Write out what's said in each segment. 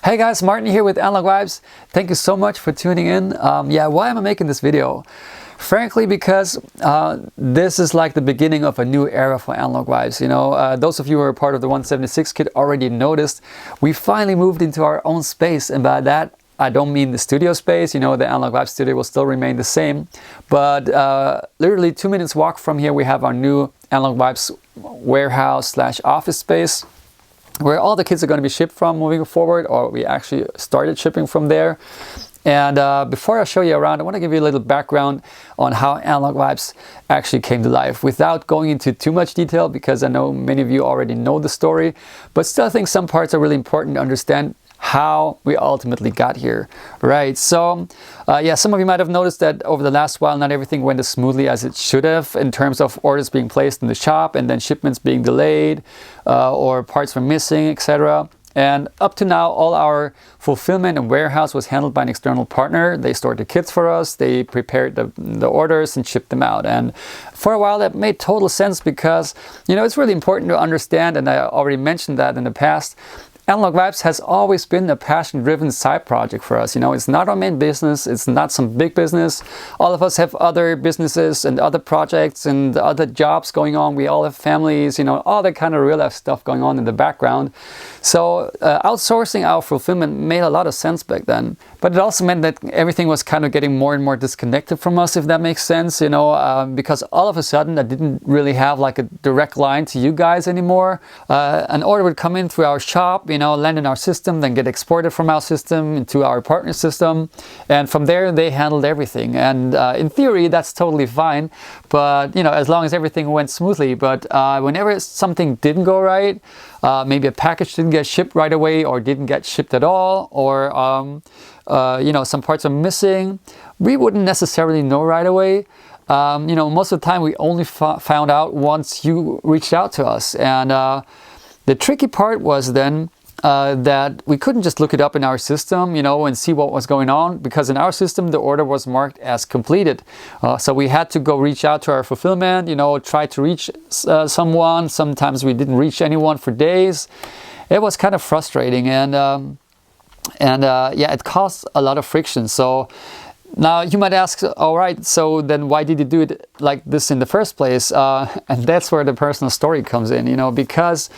Hey guys, Martin here with Analog Vibes. Thank you so much for tuning in. Why am I making this video? Frankly, because this is like the beginning of a new era for Analog Vibes. You know, those of you who are part of the 176 kit already noticed we finally moved into our own space, and by that I don't mean the studio space. You know, the Analog Vibes studio will still remain the same, but literally 2 minutes walk from here we have our new Analog Vibes warehouse / office space, where all the kits are going to be shipped from moving forward, or we actually started shipping from there. And before I show you around, I want to give you a little background on how Analog Vibes actually came to life, without going into too much detail, because I know many of you already know the story, but still I think some parts are really important to understand how we ultimately got here, right? So some of you might have noticed that over the last while not everything went as smoothly as it should have, in terms of orders being placed in the shop and then shipments being delayed, or parts were missing, etc. And up to now, all our fulfillment and warehouse was handled by an external partner. They stored the kits for us, they prepared the orders and shipped them out. And for a while that made total sense, because, you know, it's really important to understand, and I already mentioned that in the past, Analog Vibes has always been a passion-driven side project for us. You know, it's not our main business, it's not some big business. All of us have other businesses and other projects and other jobs going on. We all have families, you know, all that kind of real life stuff going on in the background. So outsourcing our fulfillment made a lot of sense back then. But it also meant that everything was kind of getting more and more disconnected from us, if that makes sense, you know, because all of a sudden I didn't really have like a direct line to you guys anymore. An order would come in through our shop, you know, land in our system, then get exported from our system into our partner system, and from there they handled everything. And in theory that's totally fine, but you know, as long as everything went smoothly. But whenever something didn't go right, maybe a package didn't get shipped right away, or didn't get shipped at all, or you know, some parts are missing, we wouldn't necessarily know right away. You know, most of the time we only found out once you reached out to us. And the tricky part was then that we couldn't just look it up in our system, you know, and see what was going on, because in our system the order was marked as completed. So we had to go reach out to our fulfillment, you know, try to reach someone. Sometimes we didn't reach anyone for days. It was kind of frustrating, and it caused a lot of friction. So now you might ask, all right, so then why did you do it like this in the first place? And that's where the personal story comes in, you know, because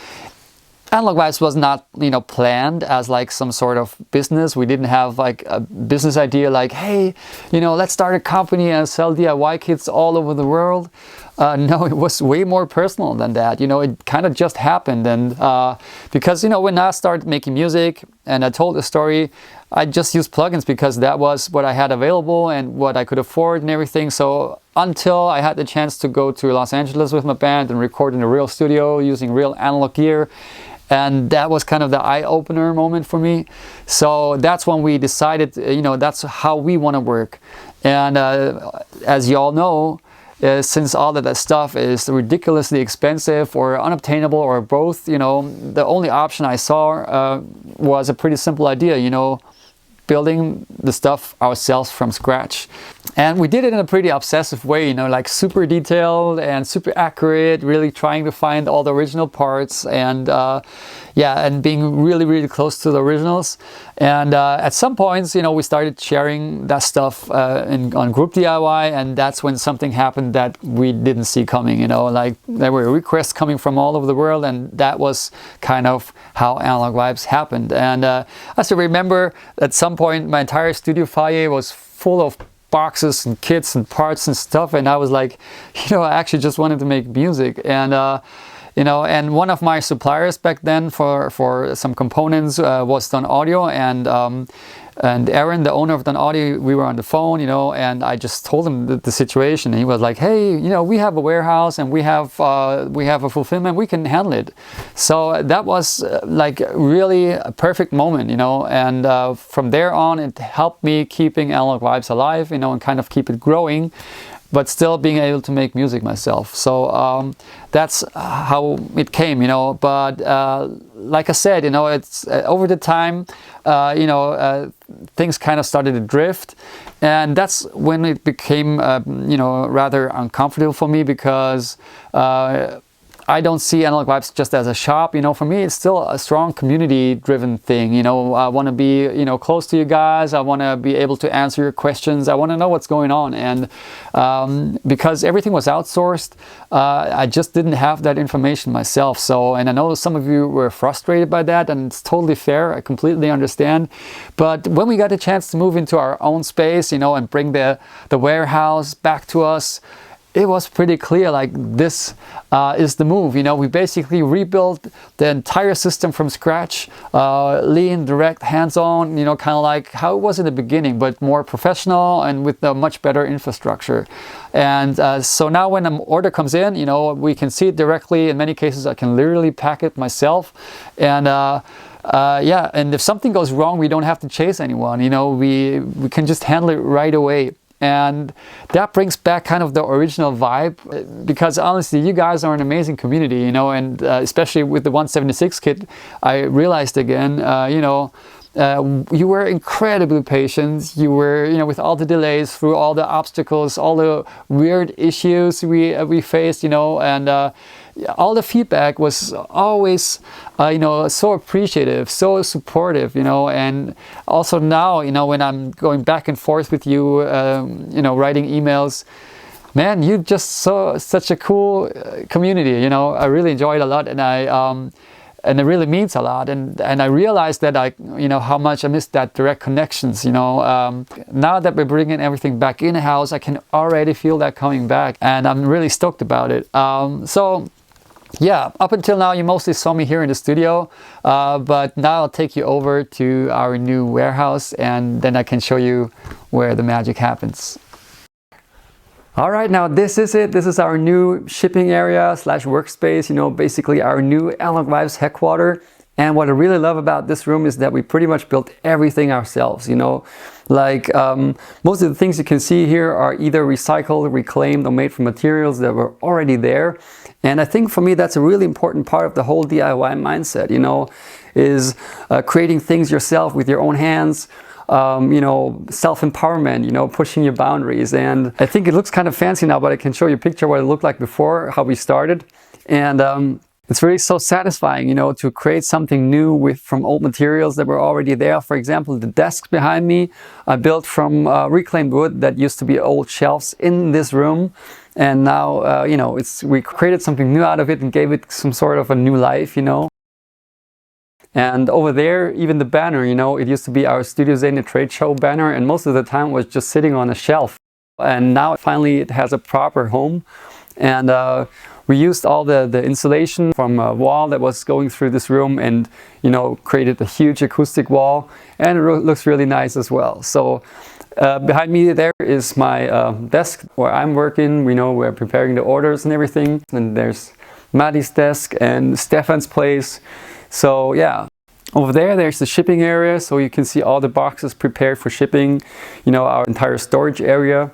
Analog Vibes was not, you know, planned as like some sort of business. We didn't have like a business idea like, hey, you know, let's start a company and sell DIY kits all over the world. No, it was way more personal than that. You know, it kind of just happened. And because, you know, when I started making music and I told the story, I just used plugins because that was what I had available and what I could afford and everything. So until I had the chance to go to Los Angeles with my band and record in a real studio using real analog gear, and that was kind of the eye-opener moment for me. So that's when we decided, you know, that's how we want to work. And as you all know, since all of that stuff is ridiculously expensive or unobtainable or both, you know, the only option I saw was a pretty simple idea, you know, building the stuff ourselves from scratch. And we did it in a pretty obsessive way, you know, like super detailed and super accurate, really trying to find all the original parts, and and being really, really close to the originals. And at some points, you know, we started sharing that stuff on group DIY, and that's when something happened that we didn't see coming, you know, like there were requests coming from all over the world, and that was kind of how Analog Vibes happened. And I still remember at some point my entire studio foyer was full of boxes and kits and parts and stuff, and I was like, you know, I actually just wanted to make music. And you know, and one of my suppliers back then for some components was Done Audio, and Aaron, the owner of Done Audio, we were on the phone, you know, and I just told him the situation, and he was like, hey, you know, we have a warehouse and we have a fulfillment, we can handle it. So that was like really a perfect moment, you know, and from there on it helped me keeping Analog Vibes alive, you know, and kind of keep it growing, but still being able to make music myself. So that's how it came, you know. But like I said, you know, it's over the time, you know, things kind of started to drift, and that's when it became, you know, rather uncomfortable for me, because I don't see Analog Vibes just as a shop. You know, for me, it's still a strong community-driven thing. You know, I want to be, you know, close to you guys. I want to be able to answer your questions. I want to know what's going on. And because everything was outsourced, I just didn't have that information myself. So, and I know some of you were frustrated by that, and it's totally fair. I completely understand. But when we got a chance to move into our own space, you know, and bring the warehouse back to us, it was pretty clear, like, this is the move. You know, we basically rebuilt the entire system from scratch, lean, direct, hands-on, you know, kind of like how it was in the beginning, but more professional and with a much better infrastructure. And so now when an order comes in, you know, we can see it directly. In many cases, I can literally pack it myself. And yeah, and if something goes wrong, we don't have to chase anyone. You know, we can just handle it right away. And that brings back kind of the original vibe, because honestly, you guys are an amazing community, you know, and especially with the 176 kit, I realized again, you know, you were incredibly patient. You were, you know, with all the delays, through all the obstacles, all the weird issues we faced, you know, and all the feedback was always, you know, so appreciative, so supportive, you know. And also now, you know, when I'm going back and forth with you, you know, writing emails, man, you just such a cool community, you know. I really enjoyed it a lot, and and it really means a lot. And I realized that you know, how much I missed that direct connections, you know. Now that we're bringing everything back in-house, I can already feel that coming back, and I'm really stoked about it. So yeah, up until now, you mostly saw me here in the studio, but now I'll take you over to our new warehouse, and then I can show you where the magic happens. All right, now this is it. This is our new shipping area / workspace, you know, basically our new Analog Vibes headquarters. And what I really love about this room is that we pretty much built everything ourselves, you know. Like most of the things you can see here are either recycled, reclaimed, or made from materials that were already there. And I think for me, that's a really important part of the whole DIY mindset, you know, is creating things yourself with your own hands, you know, self-empowerment, you know, pushing your boundaries. And I think it looks kind of fancy now, but I can show you a picture of what it looked like before, how we started. And it's really so satisfying, you know, to create something new from old materials that were already there. For example, the desk behind me, I built from reclaimed wood that used to be old shelves in this room. And now, you know, we created something new out of it and gave it some sort of a new life, you know. And over there, even the banner, you know, it used to be our Studio Zane trade show banner, and most of the time was just sitting on a shelf. And now finally it has a proper home. And we used all the insulation from a wall that was going through this room, and, you know, created a huge acoustic wall, and it looks really nice as well. So behind me there is my desk where I'm working. We know we're preparing the orders and everything. And there's Maddie's desk and Stefan's place. So yeah, over there's the shipping area, so you can see all the boxes prepared for shipping, you know, our entire storage area.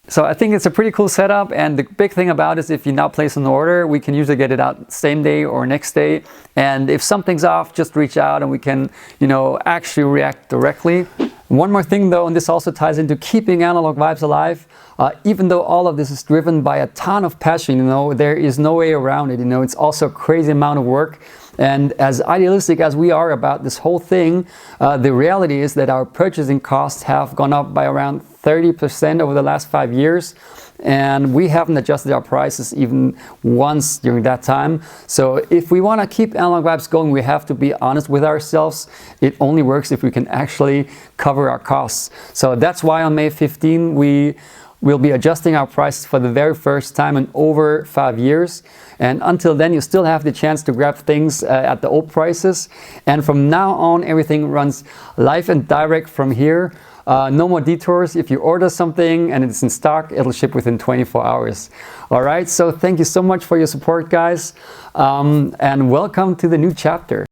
So I think it's a pretty cool setup, and the big thing about it is if you now place an order, we can usually get it out same day or next day. And if something's off, just reach out and we can, you know, actually react directly. One more thing though, and this also ties into keeping Analog Vibes alive, even though all of this is driven by a ton of passion, you know, there is no way around it, you know, it's also a crazy amount of work. And as idealistic as we are about this whole thing, the reality is that our purchasing costs have gone up by around 30% over the last 5 years. And we haven't adjusted our prices even once during that time. So if we want to keep Analog Vibes going, we have to be honest with ourselves. It only works if we can actually cover our costs. So that's why on May 15, we'll be adjusting our prices for the very first time in over 5 years. And until then, you still have the chance to grab things at the old prices. And from now on, everything runs live and direct from here. No more detours. If you order something and it's in stock, it'll ship within 24 hours. All right, so thank you so much for your support, guys. And welcome to the new chapter.